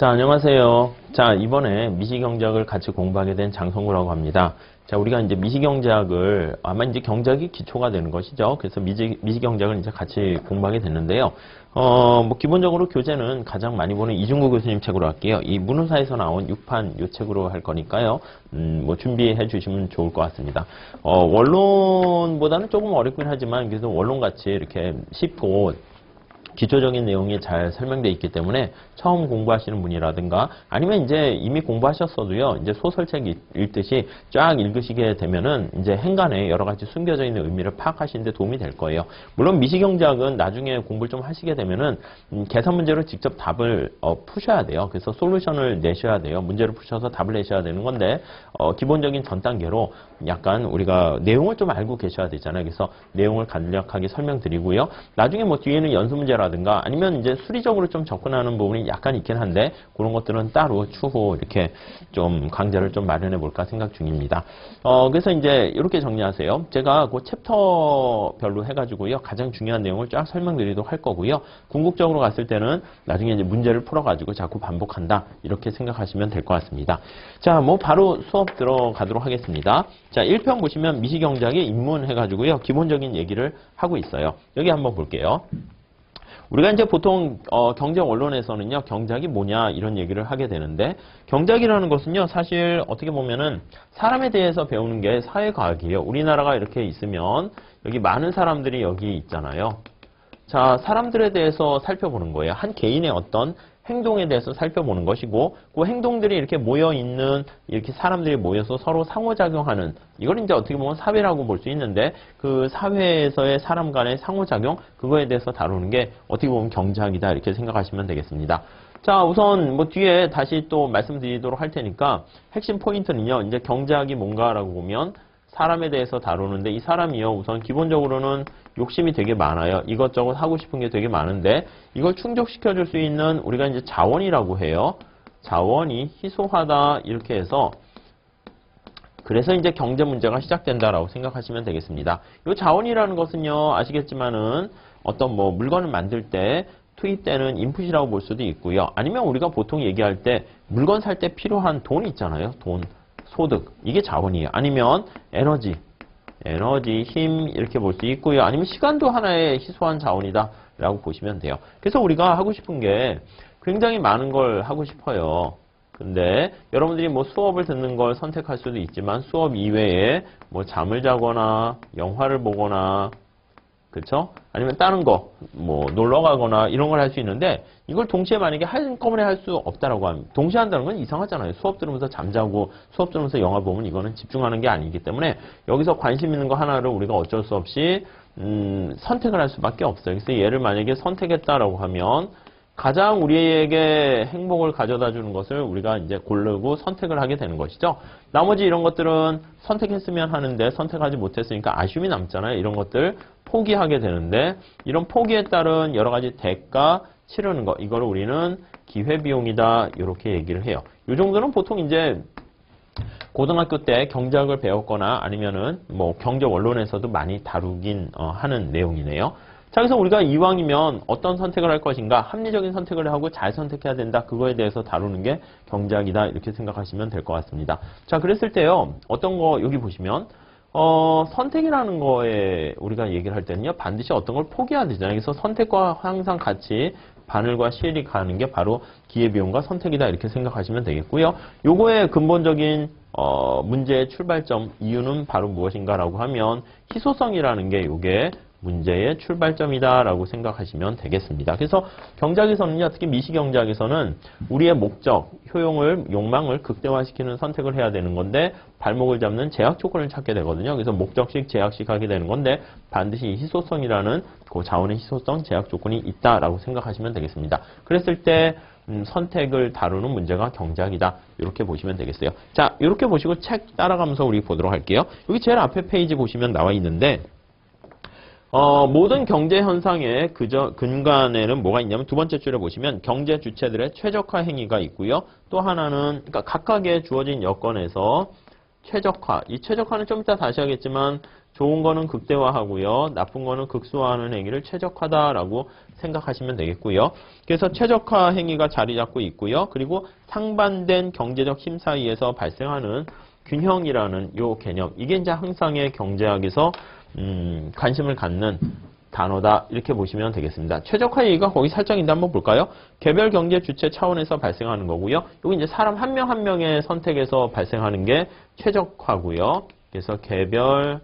자, 안녕하세요. 자, 이번에 미시경제학을 같이 공부하게 된 장성구라고 합니다. 자, 우리가 이제 미시경제학을 아마 이제 경제학이 기초가 되는 것이죠. 그래서 미시경제학을 이제 같이 공부하게 됐는데요. 뭐 기본적으로 교재는 가장 많이 보는 이중구 교수님 책으로 할게요. 이 문후사에서 나온 6판 요 책으로 할 거니까요. 뭐 준비해 주시면 좋을 것 같습니다. 원론보다는 조금 어렵긴 하지만 그래도 원론같이 이렇게 쉽고 기초적인 내용이 잘 설명되어 있기 때문에 처음 공부하시는 분이라든가 아니면 이제 이미 공부하셨어도요, 이제 소설책 읽듯이 쫙 읽으시게 되면은 이제 행간에 여러 가지 숨겨져 있는 의미를 파악하시는 데 도움이 될 거예요. 물론 미시경제학은 나중에 공부를 좀 하시게 되면은 계산 문제로 직접 답을 푸셔야 돼요. 그래서 솔루션을 내셔야 돼요. 문제를 푸셔서 답을 내셔야 되는 건데 기본적인 전 단계로 약간 우리가 내용을 좀 알고 계셔야 되잖아요. 그래서 내용을 간략하게 설명드리고요. 나중에 뭐 뒤에는 연습 문제라든가 아니면 이제 수리적으로 좀 접근하는 부분이 약간 있긴 한데 그런 것들은 따로 추후 이렇게 좀 강좌를 좀 마련해 볼까 생각 중입니다. 그래서 이제 이렇게 정리하세요. 제가 그 챕터별로 해가지고요. 가장 중요한 내용을 쫙 설명드리도록 할 거고요. 궁극적으로 갔을 때는 나중에 이제 문제를 풀어가지고 자꾸 반복한다. 이렇게 생각하시면 될 것 같습니다. 자, 뭐 바로 수업 들어가도록 하겠습니다. 자, 1편 보시면 미시경제학의 입문 해가지고요. 기본적인 얘기를 하고 있어요. 여기 한번 볼게요. 우리가 이제 보통 경제 원론에서는요, 경제학이 뭐냐 이런 얘기를 하게 되는데 경제학이라는 것은요, 사실 어떻게 보면은 사람에 대해서 배우는 게 사회과학이에요. 우리나라가 이렇게 있으면 여기 많은 사람들이 여기 있잖아요. 자, 사람들에 대해서 살펴보는 거예요. 한 개인의 어떤 행동에 대해서 살펴보는 것이고, 그 행동들이 이렇게 모여있는, 이렇게 사람들이 모여서 서로 상호작용하는, 이걸 이제 어떻게 보면 사회라고 볼 수 있는데, 그 사회에서의 사람 간의 상호작용, 그거에 대해서 다루는 게 어떻게 보면 경제학이다, 이렇게 생각하시면 되겠습니다. 자, 우선 뭐 뒤에 다시 또 말씀드리도록 할 테니까, 핵심 포인트는요, 이제 경제학이 뭔가라고 보면, 사람에 대해서 다루는데 이 사람이요, 우선 기본적으로는 욕심이 되게 많아요. 이것저것 하고 싶은 게 되게 많은데 이걸 충족시켜 줄 수 있는 우리가 이제 자원이라고 해요. 자원이 희소하다 이렇게 해서 그래서 이제 경제 문제가 시작된다라고 생각하시면 되겠습니다. 이 자원이라는 것은요, 아시겠지만은 어떤 뭐 물건을 만들 때 투입되는 인풋이라고 볼 수도 있고요. 아니면 우리가 보통 얘기할 때 물건 살 때 필요한 돈 있잖아요. 돈. 소득, 이게 자원이에요. 아니면 에너지, 힘 이렇게 볼 수 있고요. 아니면 시간도 하나의 희소한 자원이다 라고 보시면 돼요. 그래서 우리가 하고 싶은 게 굉장히 많은 걸 하고 싶어요. 근데 여러분들이 뭐 수업을 듣는 걸 선택할 수도 있지만 수업 이외에 뭐 잠을 자거나 영화를 보거나 그렇죠? 아니면 다른 거, 뭐 놀러 가거나 이런 걸 할 수 있는데 이걸 동시에 만약에 한꺼번에 할 수 없다라고 하면 동시에 한다는 건 이상하잖아요. 수업 들으면서 잠자고 수업 들으면서 영화 보면 이거는 집중하는 게 아니기 때문에 여기서 관심 있는 거 하나를 우리가 어쩔 수 없이 선택을 할 수밖에 없어요. 그래서 얘를 만약에 선택했다라고 하면 가장 우리에게 행복을 가져다 주는 것을 우리가 이제 고르고 선택을 하게 되는 것이죠. 나머지 이런 것들은 선택했으면 하는데 선택하지 못했으니까 아쉬움이 남잖아요. 이런 것들 포기하게 되는데 이런 포기에 따른 여러 가지 대가 치르는 거, 이거를 우리는 기회비용이다 이렇게 얘기를 해요. 이 정도는 보통 이제 고등학교 때 경제학을 배웠거나 아니면은 뭐 경제 원론에서도 많이 다루긴 하는 내용이네요. 자, 그래서 우리가 이왕이면 어떤 선택을 할 것인가, 합리적인 선택을 하고 잘 선택해야 된다. 그거에 대해서 다루는 게 경제학이다. 이렇게 생각하시면 될 것 같습니다. 자, 그랬을 때요, 어떤 거 여기 보시면 선택이라는 거에 우리가 얘기를 할 때는요, 반드시 어떤 걸 포기해야 되잖아요. 그래서 선택과 항상 같이 바늘과 실이 가는 게 바로 기회비용과 선택이다. 이렇게 생각하시면 되겠고요. 요거의 근본적인 문제의 출발점, 이유는 바로 무엇인가라고 하면 희소성이라는 게 요게 문제의 출발점이다라고 생각하시면 되겠습니다. 그래서 경제학에서는요, 특히 미시경제학에서는 우리의 목적, 효용을, 욕망을 극대화시키는 선택을 해야 되는 건데 발목을 잡는 제약 조건을 찾게 되거든요. 그래서 목적식, 제약식 하게 되는 건데 반드시 희소성이라는 그 자원의 희소성, 제약 조건이 있다라고 생각하시면 되겠습니다. 그랬을 때 선택을 다루는 문제가 경제학이다. 이렇게 보시면 되겠어요. 자, 이렇게 보시고 책 따라가면서 우리 보도록 할게요. 여기 제일 앞에 페이지 보시면 나와 있는데 모든 경제 현상의 근간에는 뭐가 있냐면 두 번째 줄에 보시면 경제 주체들의 최적화 행위가 있고요. 또 하나는 그러니까 각각의 주어진 여건에서 최적화. 이 최적화는 좀 이따 다시 하겠지만 좋은 거는 극대화하고요. 나쁜 거는 극소화하는 행위를 최적화다라고 생각하시면 되겠고요. 그래서 최적화 행위가 자리 잡고 있고요. 그리고 상반된 경제적 힘 사이에서 발생하는 균형이라는 요 개념. 이게 이제 항상의 경제학에서 관심을 갖는 단어다. 이렇게 보시면 되겠습니다. 최적화 얘기가 거기 살짝 있는데 한번 볼까요? 개별 경제 주체 차원에서 발생하는 거고요. 여기 이제 사람 한 명 한 명의 선택에서 발생하는 게 최적화고요. 그래서 개별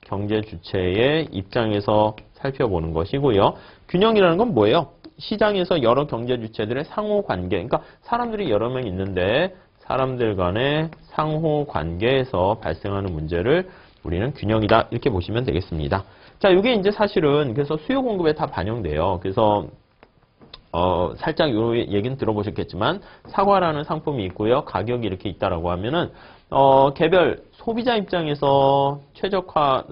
경제 주체의 입장에서 살펴보는 것이고요. 균형이라는 건 뭐예요? 시장에서 여러 경제 주체들의 상호 관계. 그러니까 사람들이 여러 명 있는데 사람들 간의 상호 관계에서 발생하는 문제를 우리는 균형이다. 이렇게 보시면 되겠습니다. 자, 이게 이제 사실은 그래서 수요 공급에 다 반영돼요. 그래서 살짝 요 얘기는 들어보셨겠지만 사과라는 상품이 있고요. 가격이 이렇게 있다라고 하면은 개별 소비자 입장에서 최적화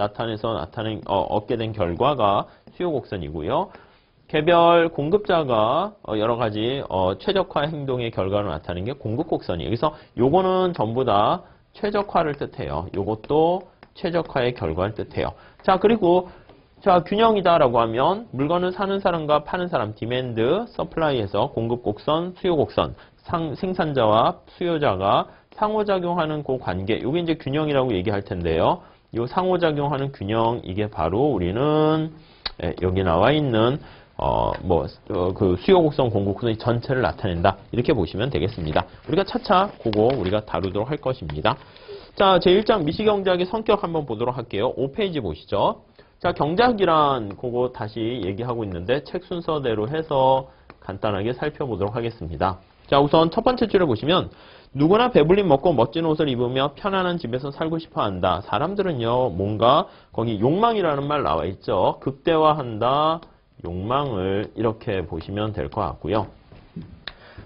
얻게 된 결과가 수요 곡선이고요. 개별 공급자가 여러 가지 최적화 행동의 결과로 나타내는 게 공급 곡선이에요. 그래서 요거는 전부 다 최적화를 뜻해요. 요것도 최적화의 결과를 뜻해요. 자, 그리고 자, 균형이다라고 하면 물건을 사는 사람과 파는 사람, 디맨드, 서플라이에서 공급 곡선, 수요 곡선, 생산자와 수요자가 상호작용하는 그 관계, 이게 이제 균형이라고 얘기할 텐데요. 이 상호작용하는 균형, 이게 바로 우리는 여기 나와 있는 그 수요 곡선, 공급 곡선의 전체를 나타낸다. 이렇게 보시면 되겠습니다. 우리가 차차 그거 우리가 다루도록 할 것입니다. 자, 제1장 미시경제학의 성격 한번 보도록 할게요. 5페이지 보시죠. 자, 경제학이란 그거 다시 얘기하고 있는데 책 순서대로 해서 간단하게 살펴보도록 하겠습니다. 자, 우선 첫 번째 줄을 보시면 누구나 배불리 먹고 멋진 옷을 입으며 편안한 집에서 살고 싶어 한다. 사람들은요, 뭔가 거기 욕망이라는 말 나와 있죠. 극대화한다. 욕망을 이렇게 보시면 될 것 같고요.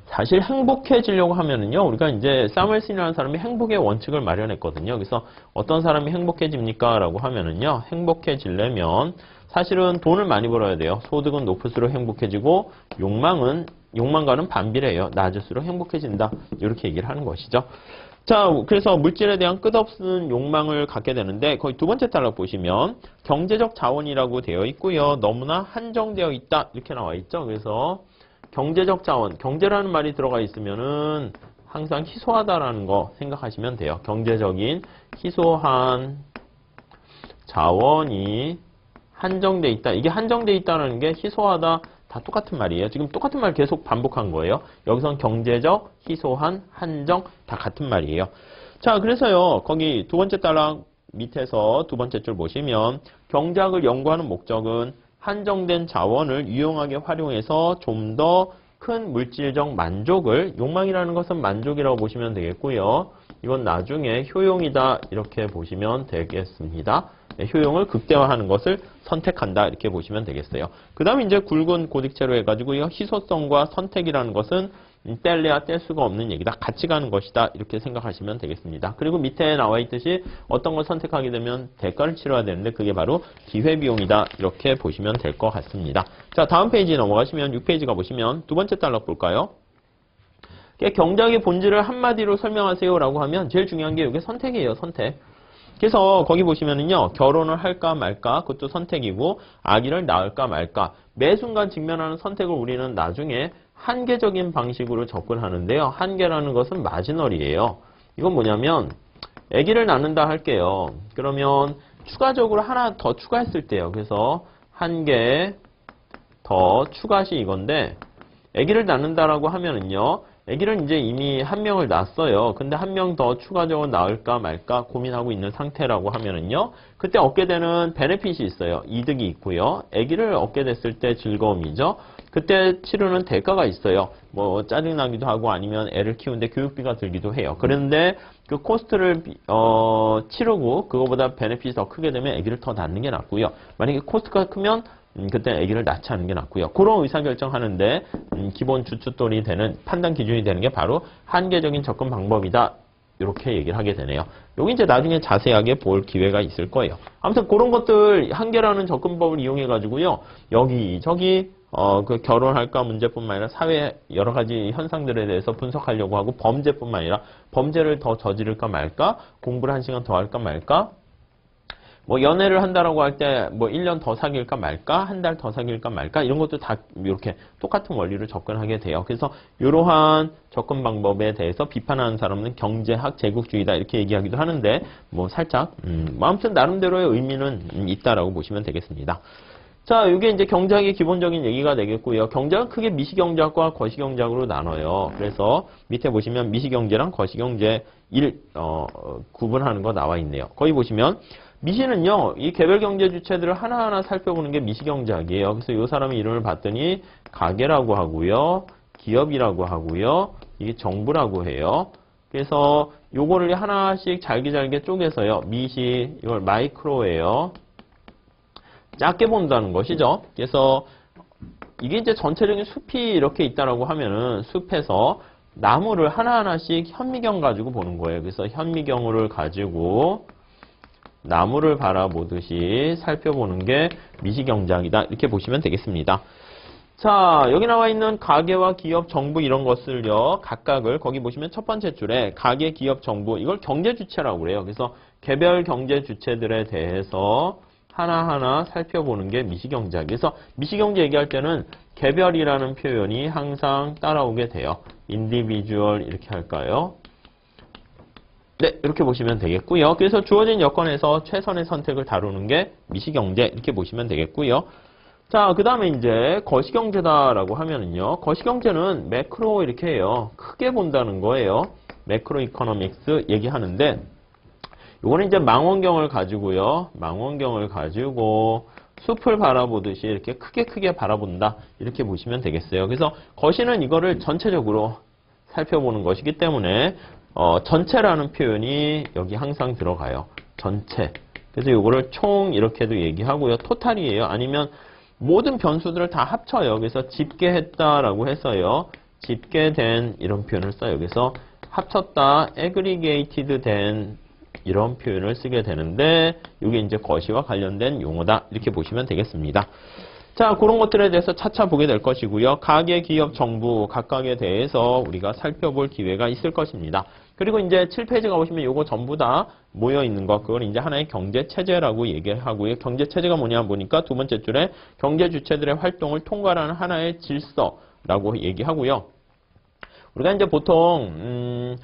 사실 행복해지려고 하면은요, 우리가 이제 사무엘슨이라는 사람이 행복의 원칙을 마련했거든요. 그래서 어떤 사람이 행복해집니까? 라고 하면은요, 행복해지려면 사실은 돈을 많이 벌어야 돼요. 소득은 높을수록 행복해지고 욕망과는 반비례해요. 낮을수록 행복해진다. 이렇게 얘기를 하는 것이죠. 자, 그래서 물질에 대한 끝없는 욕망을 갖게 되는데 거의 두 번째 단락 보시면 경제적 자원이라고 되어 있고요. 너무나 한정되어 있다. 이렇게 나와 있죠. 그래서 경제적 자원, 경제라는 말이 들어가 있으면은 항상 희소하다라는 거 생각하시면 돼요. 경제적인 희소한 자원이 한정돼 있다. 이게 한정돼 있다는 게 희소하다 다 똑같은 말이에요. 지금 똑같은 말 계속 반복한 거예요. 여기선 경제적, 희소한, 한정 다 같은 말이에요. 자, 그래서요. 거기 두 번째 단락 밑에서 두 번째 줄 보시면 경제학을 연구하는 목적은 한정된 자원을 유용하게 활용해서 좀 더 큰 물질적 만족을, 욕망이라는 것은 만족이라고 보시면 되겠고요. 이건 나중에 효용이다 이렇게 보시면 되겠습니다. 네, 효용을 극대화하는 것을 선택한다 이렇게 보시면 되겠어요. 그 다음에 이제 굵은 고딕체로 해가지고요. 희소성과 선택이라는 것은 뗄래야 뗄 수가 없는 얘기다. 같이 가는 것이다. 이렇게 생각하시면 되겠습니다. 그리고 밑에 나와 있듯이 어떤 걸 선택하게 되면 대가를 치러야 되는데 그게 바로 기회비용이다. 이렇게 보시면 될 것 같습니다. 자, 다음 페이지 넘어가시면 6페이지 가보시면 두 번째 단락 볼까요? 경제학의 본질을 한마디로 설명하세요 라고 하면 제일 중요한 게 이게 선택이에요. 선택. 그래서 거기 보시면은요. 결혼을 할까 말까 그것도 선택이고 아기를 낳을까 말까 매 순간 직면하는 선택을 우리는 나중에 한계적인 방식으로 접근하는데요. 한계라는 것은 마지널이에요. 이건 뭐냐면 아기를 낳는다 할게요. 그러면 추가적으로 하나 더 추가했을 때요. 그래서 한 개 더 추가시 이건데 아기를 낳는다라고 하면은요. 아기를 이제 이미 한 명을 낳았어요. 근데 한 명 더 추가적으로 낳을까 말까 고민하고 있는 상태라고 하면은요. 그때 얻게 되는 베네핏이 있어요. 이득이 있고요. 아기를 얻게 됐을 때 즐거움이죠. 그때 치르는 대가가 있어요. 뭐 짜증나기도 하고 아니면 애를 키우는데 교육비가 들기도 해요. 그런데 그 코스트를 치르고 그거보다 베네핏이 더 크게 되면 아기를 더 낳는 게 낫고요. 만약에 코스트가 크면 그때 아기를 낳지 않는 게 낫고요. 그런 의사결정하는데 기본 주춧돌이 되는 판단 기준이 되는 게 바로 한계적인 접근 방법이다. 이렇게 얘기를 하게 되네요. 여기 이제 나중에 자세하게 볼 기회가 있을 거예요. 아무튼 그런 것들 한계라는 접근법을 이용해 가지고요. 여기저기 그 결혼할까 문제뿐만 아니라 사회 여러 가지 현상들에 대해서 분석하려고 하고 범죄뿐만 아니라 범죄를 더 저지를까 말까 공부를 1시간 더 할까 말까 뭐 연애를 한다라고 할 때 뭐 1년 더 사귈까 말까, 한 달 더 사귈까 말까 이런 것도 다 이렇게 똑같은 원리로 접근하게 돼요. 그래서 이러한 접근 방법에 대해서 비판하는 사람은 경제학 제국주의다 이렇게 얘기하기도 하는데 뭐 살짝 뭐 아무튼 나름대로의 의미는 있다라고 보시면 되겠습니다. 자, 이게 이제 경제학의 기본적인 얘기가 되겠고요. 경제학은 크게 미시경제학과 거시경제학으로 나눠요. 그래서 밑에 보시면 미시경제랑 거시경제 구분하는 거 나와 있네요. 거기 보시면 미시는요, 이 개별 경제 주체들을 하나하나 살펴보는 게 미시경제학이에요. 그래서 이 사람의 이름을 봤더니 가계라고 하고요, 기업이라고 하고요, 이게 정부라고 해요. 그래서 요거를 하나씩 잘게 쪼개서요. 미시, 이걸 마이크로예요. 작게 본다는 것이죠. 그래서 이게 이제 전체적인 숲이 이렇게 있다라고 하면은 숲에서 나무를 하나하나씩 현미경 가지고 보는 거예요. 그래서 현미경을 가지고 나무를 바라보듯이 살펴보는 게 미시경제학이다. 이렇게 보시면 되겠습니다. 자, 여기 나와 있는 가계와 기업, 정부 이런 것을요. 각각을 거기 보시면 첫 번째 줄에 가계, 기업, 정부 이걸 경제 주체라고 그래요. 그래서 개별 경제 주체들에 대해서 하나하나 살펴보는 게 미시경제학. 그래서 미시경제 얘기할 때는 개별이라는 표현이 항상 따라오게 돼요. individual 이렇게 할까요? 네, 이렇게 보시면 되겠고요. 그래서 주어진 여건에서 최선의 선택을 다루는 게 미시경제 이렇게 보시면 되겠고요. 자, 그 다음에 이제 거시경제다라고 하면은요. 거시경제는 매크로 이렇게 해요. 크게 본다는 거예요. 매크로 이코노믹스 얘기하는데 요거는 이제 망원경을 가지고요. 망원경을 가지고 숲을 바라보듯이 이렇게 크게 바라본다. 이렇게 보시면 되겠어요. 그래서 거시는 이거를 전체적으로 살펴보는 것이기 때문에 전체라는 표현이 여기 항상 들어가요. 전체. 그래서 요거를 총 이렇게도 얘기하고요. 토탈이에요. 아니면 모든 변수들을 다 합쳐요. 그래서 집계했다라고 해서요. 집계된 이런 표현을 써요. 그래서 합쳤다, aggregated 된 이런 표현을 쓰게 되는데 이게 이제 거시와 관련된 용어다. 이렇게 보시면 되겠습니다. 자, 그런 것들에 대해서 차차 보게 될 것이고요. 가계, 기업, 정부 각각에 대해서 우리가 살펴볼 기회가 있을 것입니다. 그리고 이제 7페이지가 보시면 요거 전부 다 모여 있는 것, 그걸 이제 하나의 경제 체제라고 얘기하고요. 경제 체제가 뭐냐 보니까 두 번째 줄에 경제 주체들의 활동을 통괄하는 하나의 질서라고 얘기하고요. 우리가 이제 보통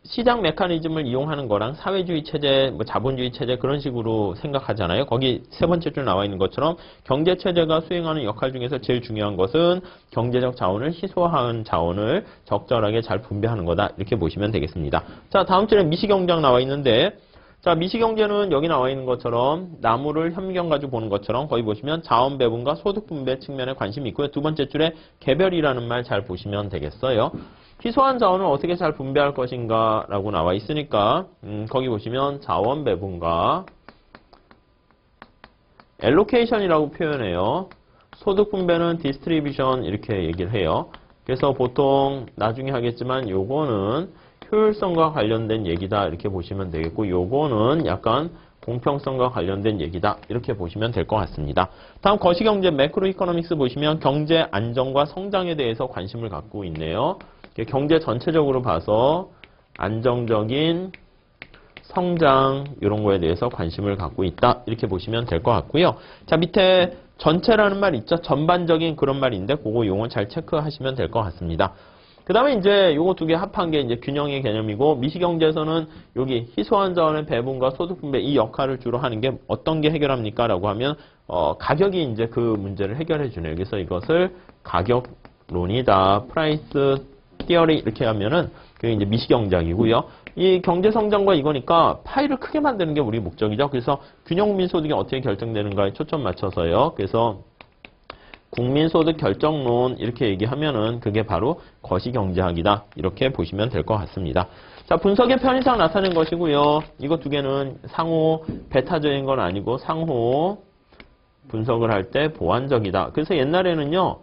시장 메커니즘을 이용하는 거랑 사회주의 체제, 뭐 자본주의 체제 그런 식으로 생각하잖아요. 거기 세 번째 줄 나와 있는 것처럼 경제 체제가 수행하는 역할 중에서 제일 중요한 것은 경제적 자원을 희소한 자원을 적절하게 잘 분배하는 거다. 이렇게 보시면 되겠습니다. 자, 다음 줄에 미시경제학 나와 있는데 자, 미시경제는 여기 나와 있는 것처럼 나무를 현미경 가지고 보는 것처럼 거기 보시면 자원 배분과 소득 분배 측면에 관심이 있고요. 두 번째 줄에 개별이라는 말 잘 보시면 되겠어요. 희소한 자원을 어떻게 잘 분배할 것인가 라고 나와 있으니까 거기 보시면 자원 배분과 allocation이라고 표현해요. 소득 분배는 distribution 이렇게 얘기를 해요. 그래서 보통 나중에 하겠지만 요거는 효율성과 관련된 얘기다 이렇게 보시면 되겠고 요거는 약간 공평성과 관련된 얘기다 이렇게 보시면 될 것 같습니다. 다음 거시경제 매크로 이코노믹스 보시면 경제 안정과 성장에 대해서 관심을 갖고 있네요. 경제 전체적으로 봐서 안정적인 성장 이런 거에 대해서 관심을 갖고 있다 이렇게 보시면 될 것 같고요. 자, 밑에 전체라는 말 있죠. 전반적인 그런 말인데 그거 용어 잘 체크하시면 될 것 같습니다. 그 다음에 이제 요거 두 개 합한 게 이제 균형의 개념이고 미시경제에서는 여기 희소한 자원의 배분과 소득 분배 이 역할을 주로 하는 게 어떤 게 해결합니까? 라고 하면 가격이 이제 그 문제를 해결해 주네요. 그래서 이것을 가격론이다. 프라이스 티어리 이렇게 하면은 그게 이제 미시경제학이고요. 이 경제 성장과 이거니까 파이를 크게 만드는 게 우리 목적이죠. 그래서 균형 국민소득이 어떻게 결정되는가에 초점 맞춰서요. 그래서 국민소득 결정론 이렇게 얘기하면은 그게 바로 거시경제학이다. 이렇게 보시면 될 것 같습니다. 자, 분석의 편의상 나타낸 것이고요. 이거 두 개는 상호 배타적인 건 아니고 상호 분석을 할 때 보완적이다. 그래서 옛날에는요.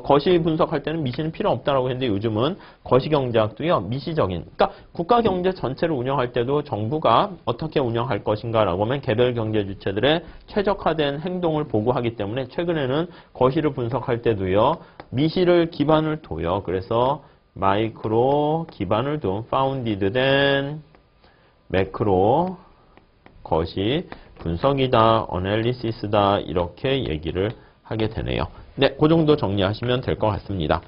거시 분석할 때는 미시는 필요 없다라고 했는데 요즘은 거시경제학도요. 미시적인. 그러니까 국가경제 전체를 운영할 때도 정부가 어떻게 운영할 것인가라고 하면 개별 경제 주체들의 최적화된 행동을 보고하기 때문에 최근에는 거시를 분석할 때도요. 미시를 기반을 둬요. 그래서 마이크로 기반을 둔 파운디드 된 매크로 거시 분석이다, 어널리시스다 이렇게 얘기를 하게 되네요. 네, 그 정도 정리하시면 될 것 같습니다.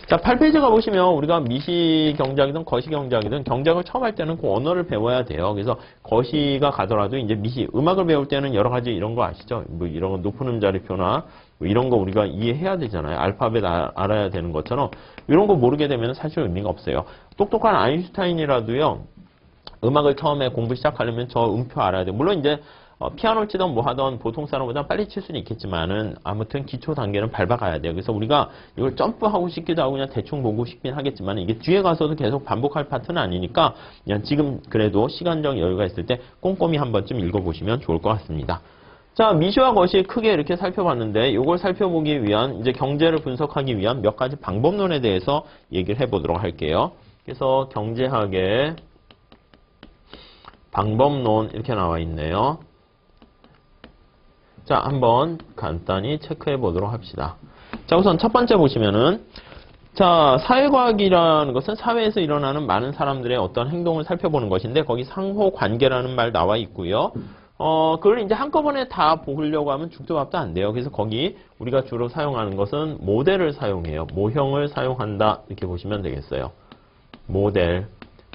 자, 8페이지 가보시면 우리가 미시경제학이든 거시경제학이든 경제학을 처음 할 때는 그 언어를 배워야 돼요. 그래서 거시가 가더라도 이제 미시, 음악을 배울 때는 여러 가지 이런 거 아시죠? 뭐 이런 거 높은 음자리표나 뭐 이런 거 우리가 이해해야 되잖아요. 알파벳 알아야 되는 것처럼 이런 거 모르게 되면 사실 의미가 없어요. 똑똑한 아인슈타인이라도요. 음악을 처음에 공부 시작하려면 저 음표 알아야 돼요. 물론 이제 피아노를 치던 뭐 하던 보통 사람보다 빨리 칠 수는 있겠지만은 아무튼 기초 단계는 밟아가야 돼요. 그래서 우리가 이걸 점프하고 싶기도 하고 그냥 대충 보고 싶긴 하겠지만 이게 뒤에 가서도 계속 반복할 파트는 아니니까 그냥 지금 그래도 시간적 여유가 있을 때 꼼꼼히 한 번쯤 읽어보시면 좋을 것 같습니다. 자, 미시와 거시 크게 이렇게 살펴봤는데 이걸 살펴보기 위한 이제 경제를 분석하기 위한 몇 가지 방법론에 대해서 얘기를 해보도록 할게요. 그래서 경제학의 방법론 이렇게 나와 있네요. 자, 한번 간단히 체크해 보도록 합시다. 자, 우선 첫 번째 보시면은 자, 사회과학이라는 것은 사회에서 일어나는 많은 사람들의 어떤 행동을 살펴보는 것인데 거기 상호관계라는 말 나와 있고요. 그걸 이제 한꺼번에 다 보려고 하면 죽도 밥도 안 돼요. 그래서 거기 우리가 주로 사용하는 것은 모델을 사용해요. 모형을 사용한다 이렇게 보시면 되겠어요. 모델.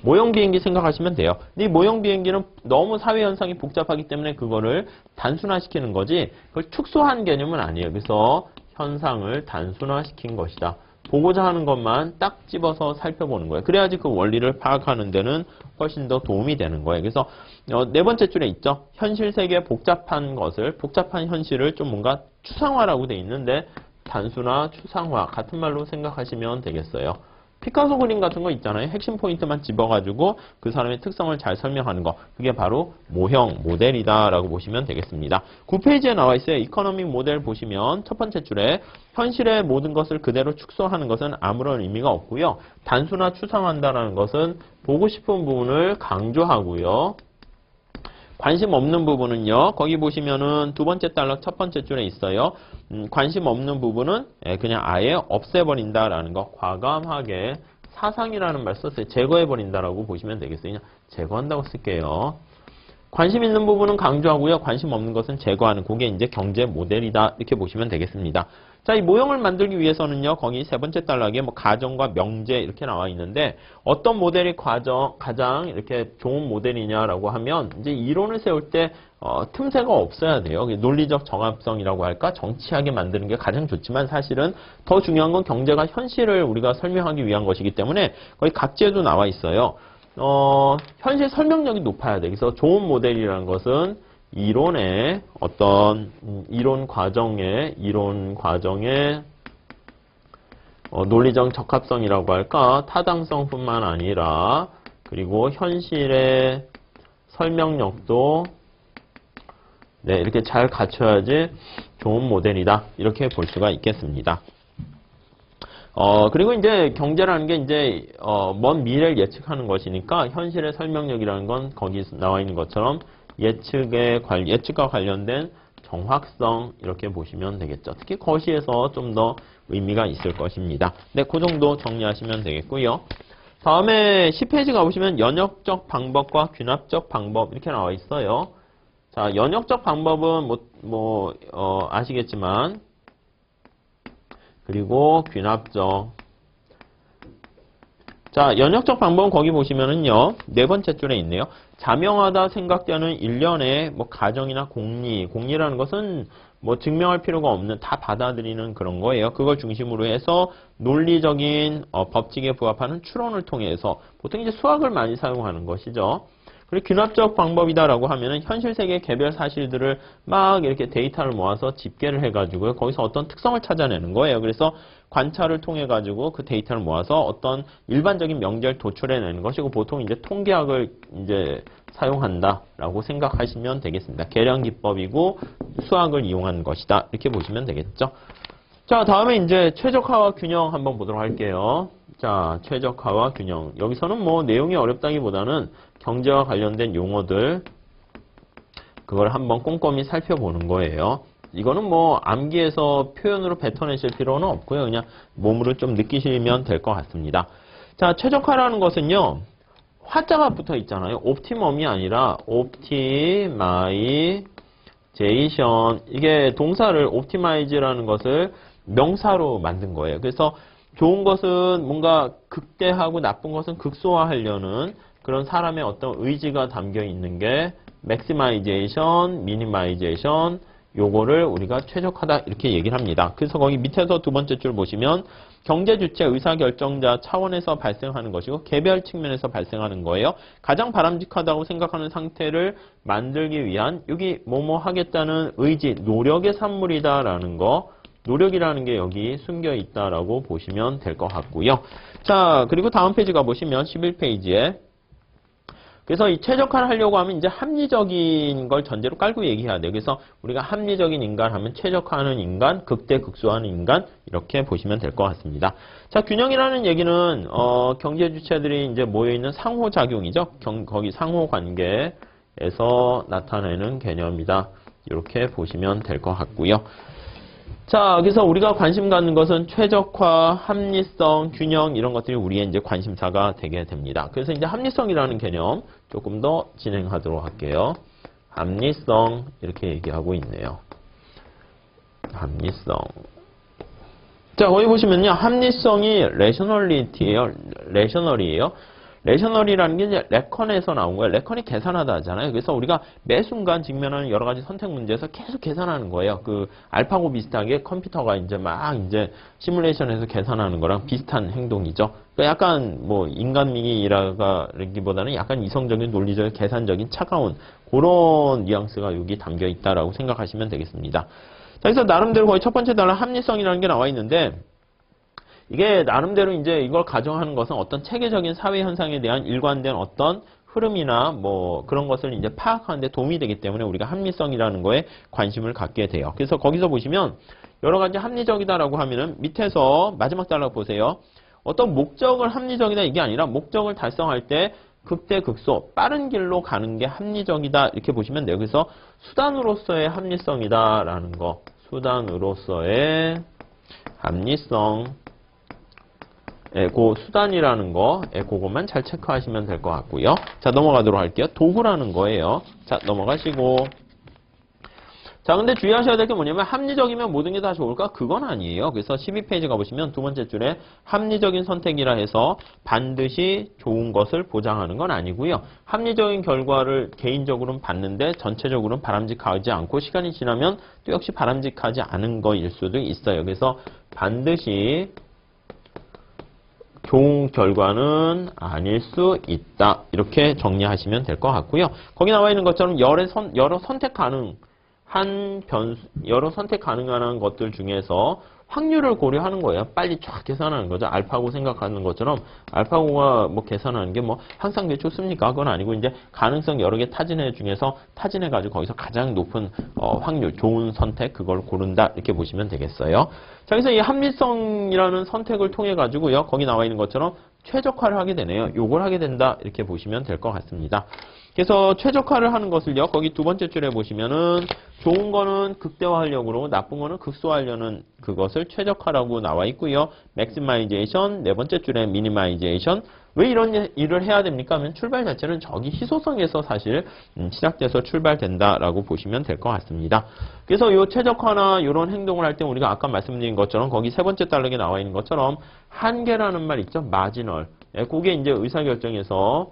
모형 비행기 생각하시면 돼요. 근데 이 모형 비행기는 너무 사회 현상이 복잡하기 때문에 그거를 단순화시키는 거지 그걸 축소한 개념은 아니에요. 그래서 현상을 단순화시킨 것이다. 보고자 하는 것만 딱 집어서 살펴보는 거예요. 그래야지 그 원리를 파악하는 데는 훨씬 더 도움이 되는 거예요. 그래서 네 번째 줄에 있죠. 현실 세계의 복잡한 것을, 복잡한 현실을 좀 뭔가 추상화라고 돼 있는데 단순화, 추상화 같은 말로 생각하시면 되겠어요. 피카소 그림 같은 거 있잖아요. 핵심 포인트만 집어가지고 그 사람의 특성을 잘 설명하는 거. 그게 바로 모형, 모델이다 라고 보시면 되겠습니다. 9페이지에 나와 있어요. 이코노믹 모델 보시면 첫 번째 줄에 현실의 모든 것을 그대로 축소하는 것은 아무런 의미가 없고요. 단순화, 추상화한다는 것은 보고 싶은 부분을 강조하고요. 관심 없는 부분은요. 거기 보시면은 두 번째 단락 첫 번째 줄에 있어요. 관심 없는 부분은 그냥 아예 없애버린다라는 거. 과감하게 사상이라는 말 썼어요. 제거해버린다라고 보시면 되겠어요. 그냥 제거한다고 쓸게요. 관심 있는 부분은 강조하고요. 관심 없는 것은 제거하는. 그게 이제 경제 모델이다. 이렇게 보시면 되겠습니다. 자, 이 모형을 만들기 위해서는요. 거기 세 번째 단락에 뭐 가정과 명제 이렇게 나와 있는데 어떤 모델이 가장 이렇게 좋은 모델이냐라고 하면 이제 이론을 세울 때 틈새가 없어야 돼요. 논리적 정합성이라고 할까? 정치하게 만드는 게 가장 좋지만 사실은 더 중요한 건 경제가 현실을 우리가 설명하기 위한 것이기 때문에 거의 각지에도 나와 있어요. 현실 설명력이 높아야 돼. 그래서 좋은 모델이라는 것은 이론의 어떤 이론 과정의 논리적 적합성이라고 할까? 타당성뿐만 아니라 그리고 현실의 설명력도 이렇게 잘 갖춰야지 좋은 모델이다. 이렇게 볼 수가 있겠습니다. 그리고 이제 경제라는 게 이제 먼 미래를 예측하는 것이니까 현실의 설명력이라는 건 거기 나와 있는 것처럼 예측과 관련된 정확성 이렇게 보시면 되겠죠. 특히 거시에서 좀 더 의미가 있을 것입니다. 네, 그 정도 정리하시면 되겠고요. 다음에 10페이지 가보시면 연역적 방법과 귀납적 방법 이렇게 나와 있어요. 자, 연역적 방법은 아시겠지만 그리고 귀납적. 자, 연역적 방법은 거기 보시면은요. 네 번째 줄에 있네요. 자명하다 생각되는 일련의 가정이나 공리라는 것은 증명할 필요가 없는 다 받아들이는 그런 거예요. 그걸 중심으로 해서 논리적인 법칙에 부합하는 추론을 통해서 보통 이제 수학을 많이 사용하는 것이죠. 그리고 귀납적 방법이다라고 하면은 현실 세계 개별 사실들을 막 이렇게 데이터를 모아서 집계를 해가지고요. 거기서 어떤 특성을 찾아내는 거예요. 그래서 관찰을 통해 가지고 그 데이터를 모아서 어떤 일반적인 명제를 도출해내는 것이고 보통 이제 통계학을 이제 사용한다라고 생각하시면 되겠습니다. 계량 기법이고 수학을 이용한 것이다. 이렇게 보시면 되겠죠. 자, 다음에 이제 최적화와 균형 한번 보도록 할게요. 자, 최적화와 균형. 여기서는 내용이 어렵다기보다는 경제와 관련된 용어들 그걸 한번 꼼꼼히 살펴보는 거예요. 이거는 암기해서 표현으로 뱉어내실 필요는 없고요. 그냥 몸으로 좀 느끼시면 될 것 같습니다. 자, 최적화라는 것은요. 화자가 붙어 있잖아요. 옵티멈이 아니라 옵티마이제이션 optimization. 이게 동사를 optimize라는 것을 명사로 만든 거예요. 그래서 좋은 것은 뭔가 극대화하고 나쁜 것은 극소화하려는 그런 사람의 어떤 의지가 담겨 있는 게 maximization, minimization, 요거를 우리가 최적화다 이렇게 얘기를 합니다. 그래서 거기 밑에서 두 번째 줄 보시면 경제 주체, 의사결정자 차원에서 발생하는 것이고 개별 측면에서 발생하는 거예요. 가장 바람직하다고 생각하는 상태를 만들기 위한 여기 뭐뭐 하겠다는 의지, 노력의 산물이다라는 거, 노력이라는 게 여기 숨겨 있다라고 보시면 될 것 같고요. 자, 그리고 다음 페이지 가보시면 11페이지에 그래서 이 최적화를 하려고 하면 이제 합리적인 걸 전제로 깔고 얘기해야 돼요. 그래서 우리가 합리적인 인간 하면 최적화하는 인간, 극대극소하는 인간 이렇게 보시면 될 것 같습니다. 자, 균형이라는 얘기는 경제 주체들이 이제 모여 있는 상호작용이죠. 거기 상호관계에서 나타내는 개념이다. 이렇게 보시면 될 것 같고요. 자, 그래서 우리가 관심 갖는 것은 최적화, 합리성, 균형 이런 것들이 우리의 이제 관심사가 되게 됩니다. 그래서 이제 합리성이라는 개념 조금 더 진행하도록 할게요. 합리성 이렇게 얘기하고 있네요. 합리성. 자, 거기 보시면요. 합리성이 레셔널리티예요. 레셔널이에요. 레셔널이라는 게 이제 레컨에서 나온 거예요. 레컨이 계산하다 하잖아요. 그래서 우리가 매 순간 직면하는 여러 가지 선택 문제에서 계속 계산하는 거예요. 그 알파고 비슷하게 컴퓨터가 이제 막 이제 시뮬레이션에서 계산하는 거랑 비슷한 행동이죠. 그러니까 약간 뭐 인간미라기보다는 약간 이성적인 논리적 계산적인 차가운 그런 뉘앙스가 여기 담겨 있다라고 생각하시면 되겠습니다. 자, 그래서 나름대로 거의 첫 번째 단어 합리성이라는 게 나와 있는데 이게 나름대로 이제 이걸 가정하는 것은 어떤 체계적인 사회 현상에 대한 일관된 어떤 흐름이나 뭐 그런 것을 이제 파악하는 데 도움이 되기 때문에 우리가 합리성이라는 거에 관심을 갖게 돼요. 그래서 거기서 보시면 여러 가지 합리적이다라고 하면은 밑에서 마지막 단락 보세요. 어떤 목적을 합리적이다 이게 아니라 목적을 달성할 때 극대극소 빠른 길로 가는 게 합리적이다 이렇게 보시면 돼요. 그래서 수단으로서의 합리성이다라는 거. 수단으로서의 합리성. 그 수단이라는 거, 그것만 잘 체크하시면 될 것 같고요. 자, 넘어가도록 할게요. 도구라는 거예요. 자, 넘어가시고. 자, 근데 주의하셔야 될 게 뭐냐면 합리적이면 모든 게 다 좋을까? 그건 아니에요. 그래서 12페이지 가보시면 두 번째 줄에 합리적인 선택이라 해서 반드시 좋은 것을 보장하는 건 아니고요. 합리적인 결과를 개인적으로는 받는데 전체적으로는 바람직하지 않고 시간이 지나면 또 역시 바람직하지 않은 거일 수도 있어요. 그래서 반드시 좋은 결과는 아닐 수 있다. 이렇게 정리하시면 될 것 같고요. 거기 나와 있는 것처럼 여러 선택 가능한 것들 중에서 확률을 고려하는 거예요. 빨리 쫙 계산하는 거죠. 알파고 생각하는 것처럼 알파고가 뭐 계산하는 게 뭐 항상 그게 좋습니까? 그건 아니고 이제 가능성 여러 개 타진해 중에서 타진해 가지고 거기서 가장 높은 확률, 좋은 선택 그걸 고른다 이렇게 보시면 되겠어요. 자, 그래서 이 합리성이라는 선택을 통해 가지고요. 거기 나와 있는 것처럼 최적화를 하게 되네요. 요걸 하게 된다 이렇게 보시면 될 것 같습니다. 그래서 최적화를 하는 것을요. 거기 두 번째 줄에 보시면은 좋은 거는 극대화하려고 그러고 나쁜 거는 극소화하려는 그것을 최적화라고 나와 있고요. maximization 네 번째 줄에 minimization 왜 이런 일을 해야 됩니까? 하면 출발 자체는 저기 희소성에서 사실 시작돼서 출발된다라고 보시면 될 것 같습니다. 그래서 이 최적화나 이런 행동을 할 때 우리가 아까 말씀드린 것처럼 거기 세 번째 단락에 나와 있는 것처럼 한계라는 말 있죠? 마지널. 그게 이제 의사결정에서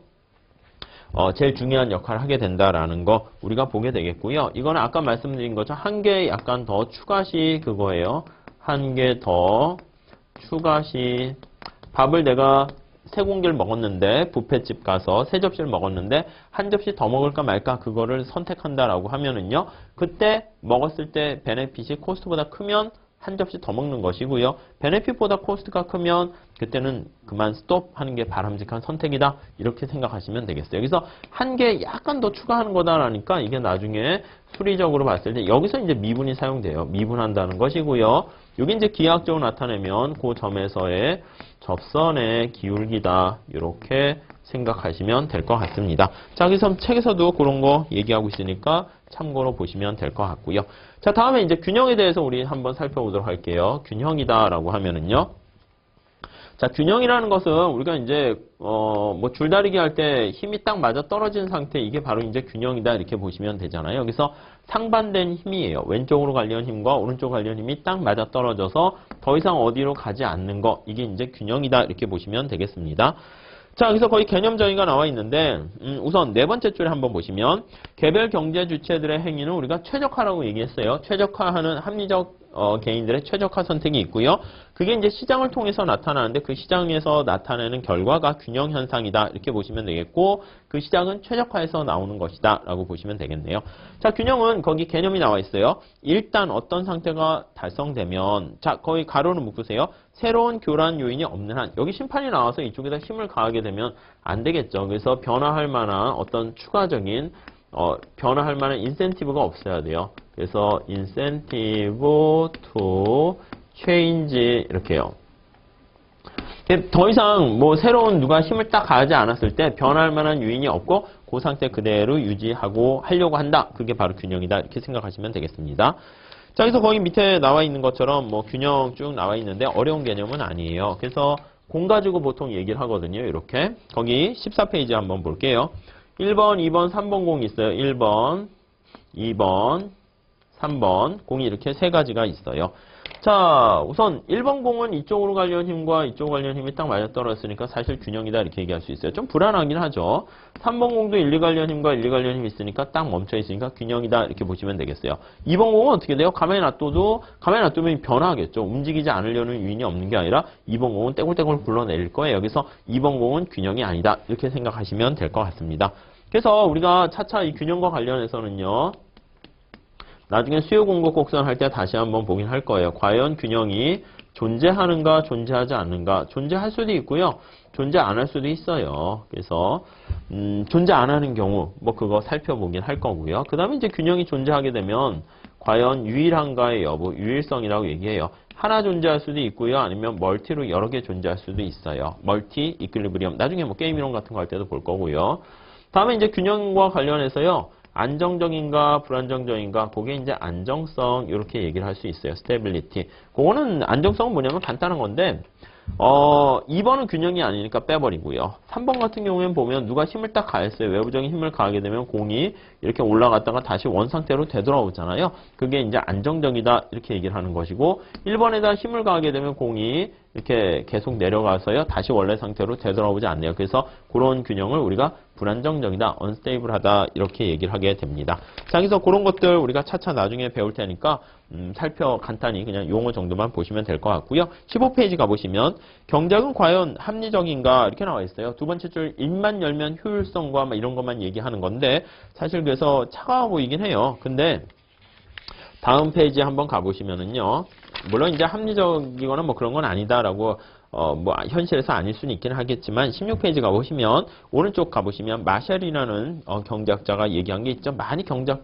제일 중요한 역할을 하게 된다라는 거 우리가 보게 되겠고요. 이거는 아까 말씀드린 것처럼 한 개 약간 더 추가시 그거예요. 한 개 더 추가시 밥을 내가 세 공기를 먹었는데 뷔페집 가서 세 접시를 먹었는데 한 접시 더 먹을까 말까 그거를 선택한다라고 하면은요. 그때 먹었을 때 베네핏이 코스트보다 크면 한 접시 더 먹는 것이고요. 베네핏보다 코스트가 크면 그때는 그만 스톱하는 게 바람직한 선택이다. 이렇게 생각하시면 되겠어요. 여기서 한 개 약간 더 추가하는 거다라니까 이게 나중에 수리적으로 봤을 때 여기서 이제 미분이 사용돼요. 미분한다는 것이고요. 여기 이제 기하학적으로 나타내면 그 점에서의 접선의 기울기다. 이렇게 생각하시면 될 것 같습니다. 자, 여기서 책에서도 그런 거 얘기하고 있으니까 참고로 보시면 될 것 같고요. 자, 다음에 이제 균형에 대해서 우리 한번 살펴보도록 할게요. 균형이다라고 하면은요. 자, 균형이라는 것은 우리가 이제 뭐 줄다리기 할 때 힘이 딱 맞아 떨어진 상태 이게 바로 이제 균형이다 이렇게 보시면 되잖아요. 여기서 상반된 힘이에요. 왼쪽으로 가려는 힘과 오른쪽 가려는 힘이 딱 맞아 떨어져서 더 이상 어디로 가지 않는 거. 이게 이제 균형이다. 이렇게 보시면 되겠습니다. 자, 여기서 거의 개념 정의가 나와 있는데, 우선 네 번째 줄에 한번 보시면, 개별 경제 주체들의 행위는 우리가 최적화라고 얘기했어요. 최적화하는 합리적 개인들의 최적화 선택이 있고요. 그게 이제 시장을 통해서 나타나는데 그 시장에서 나타내는 결과가 균형 현상이다. 이렇게 보시면 되겠고, 그 시장은 최적화에서 나오는 것이다. 라고 보시면 되겠네요. 자, 균형은 거기 개념이 나와 있어요. 일단 어떤 상태가 달성되면, 자, 거의 가로를 묶으세요. 새로운 교란 요인이 없는 한, 여기 심판이 나와서 이쪽에다 힘을 가하게 되면 안 되겠죠. 그래서 변화할 만한 어떤 추가적인 변화할 만한 인센티브가 없어야 돼요. 그래서 incentive to change 이렇게요. 더 이상 뭐 새로운 누가 힘을 딱 가하지 않았을 때 변할 만한 요인이 없고 그 상태 그대로 유지하고 하려고 한다. 그게 바로 균형이다. 이렇게 생각하시면 되겠습니다. 자, 그래서 거기 밑에 나와 있는 것처럼 뭐 균형 쭉 나와 있는데 어려운 개념은 아니에요. 그래서 공 가지고 보통 얘기를 하거든요. 이렇게. 거기 14페이지 한번 볼게요. 1번, 2번, 3번 공이 있어요. 1번, 2번, 3번 공이 이렇게 세 가지가 있어요. 자, 우선 1번 공은 이쪽으로 가려는 힘과 이쪽으로 가려는 힘이 딱 맞아떨어졌으니까 사실 균형이다 이렇게 얘기할 수 있어요. 좀 불안하긴 하죠. 3번 공도 1, 2 가려는 힘과 1, 2 가려는 힘이 있으니까 딱 멈춰 있으니까 균형이다 이렇게 보시면 되겠어요. 2번 공은 어떻게 돼요? 가만히 놔두면 변화하겠죠. 움직이지 않으려는 요인이 없는 게 아니라 2번 공은 떼굴떼굴 굴러내릴 거예요. 여기서 2번 공은 균형이 아니다 이렇게 생각하시면 될 것 같습니다. 그래서 우리가 차차 이 균형과 관련해서는요. 나중에 수요 공급 곡선 할 때 다시 한번 보긴 할 거예요. 과연 균형이 존재하는가 존재하지 않는가. 존재할 수도 있고요. 존재 안 할 수도 있어요. 그래서 존재 안 하는 경우 뭐 그거 살펴보긴 할 거고요. 그 다음에 이제 균형이 존재하게 되면 과연 유일한가의 여부, 유일성이라고 얘기해요. 하나 존재할 수도 있고요. 아니면 멀티로 여러 개 존재할 수도 있어요. 멀티, 이퀄리브리엄. 나중에 뭐 게임 이론 같은 거 할 때도 볼 거고요. 다음에 이제 균형과 관련해서요. 안정적인가 불안정적인가 그게 이제 안정성 이렇게 얘기를 할 수 있어요. 스테빌리티. 그거는 안정성은 뭐냐면 간단한 건데 2번은 균형이 아니니까 빼버리고요. 3번 같은 경우에는 보면 누가 힘을 딱 가했어요. 외부적인 힘을 가하게 되면 공이 이렇게 올라갔다가 다시 원 상태로 되돌아오잖아요. 그게 이제 안정적이다 이렇게 얘기를 하는 것이고 1번에다 힘을 가하게 되면 공이 이렇게 계속 내려가서요. 다시 원래 상태로 되돌아오지 않네요. 그래서 그런 균형을 우리가 불안정적이다, unstable하다 이렇게 얘기를 하게 됩니다. 자, 그래서 그런 것들 우리가 차차 나중에 배울 테니까 간단히 그냥 용어 정도만 보시면 될 것 같고요. 15페이지 가보시면 경작은 과연 합리적인가 이렇게 나와 있어요. 두 번째 줄 입만 열면 효율성과 막 이런 것만 얘기하는 건데 사실 그래서 차가워 보이긴 해요. 근데 다음 페이지 한번 가보시면은요. 물론 이제 합리적이거나 뭐 그런 건 아니다라고 뭐 현실에서 아닐 수는 있긴 하겠지만 16페이지 가보시면 오른쪽 가보시면 마샬이라는 경제학자가 얘기한 게 있죠. 많이 경작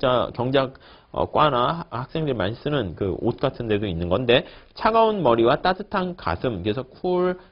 과나 학생들이 많이 쓰는 그 옷 같은 데도 있는 건데 차가운 머리와 따뜻한 가슴 그래서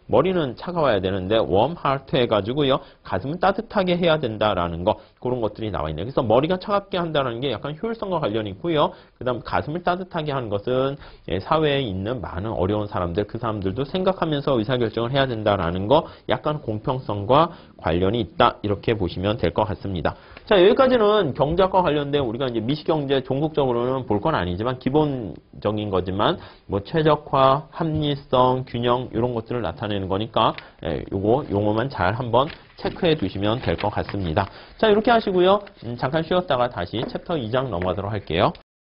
머리는 차가워야 되는데 warm heart 해가지고요 가슴은 따뜻하게 해야 된다라는 거 그런 것들이 나와 있네요. 그래서 머리가 차갑게 한다는 게 약간 효율성과 관련이 있고요. 그다음 가슴을 따뜻하게 하는 것은 사회에 있는 많은 어려운 사람들 그 사람들도 생각하면서 의사결정을 해야 된다라는 거 약간 공평성과 관련이 있다 이렇게 보시면 될 것 같습니다. 자, 여기까지는 경제학과 관련된 우리가 이제 미시경제 종국적으로는 볼 건 아니지만 기본적인 거지만 뭐 최적화, 합리성, 균형 이런 것들을 나타내는 거니까 요거 용어만 잘 한번 체크해 두시면 될 것 같습니다. 자, 이렇게 하시고요. 잠깐 쉬었다가 다시 챕터 2장 넘어가도록 할게요.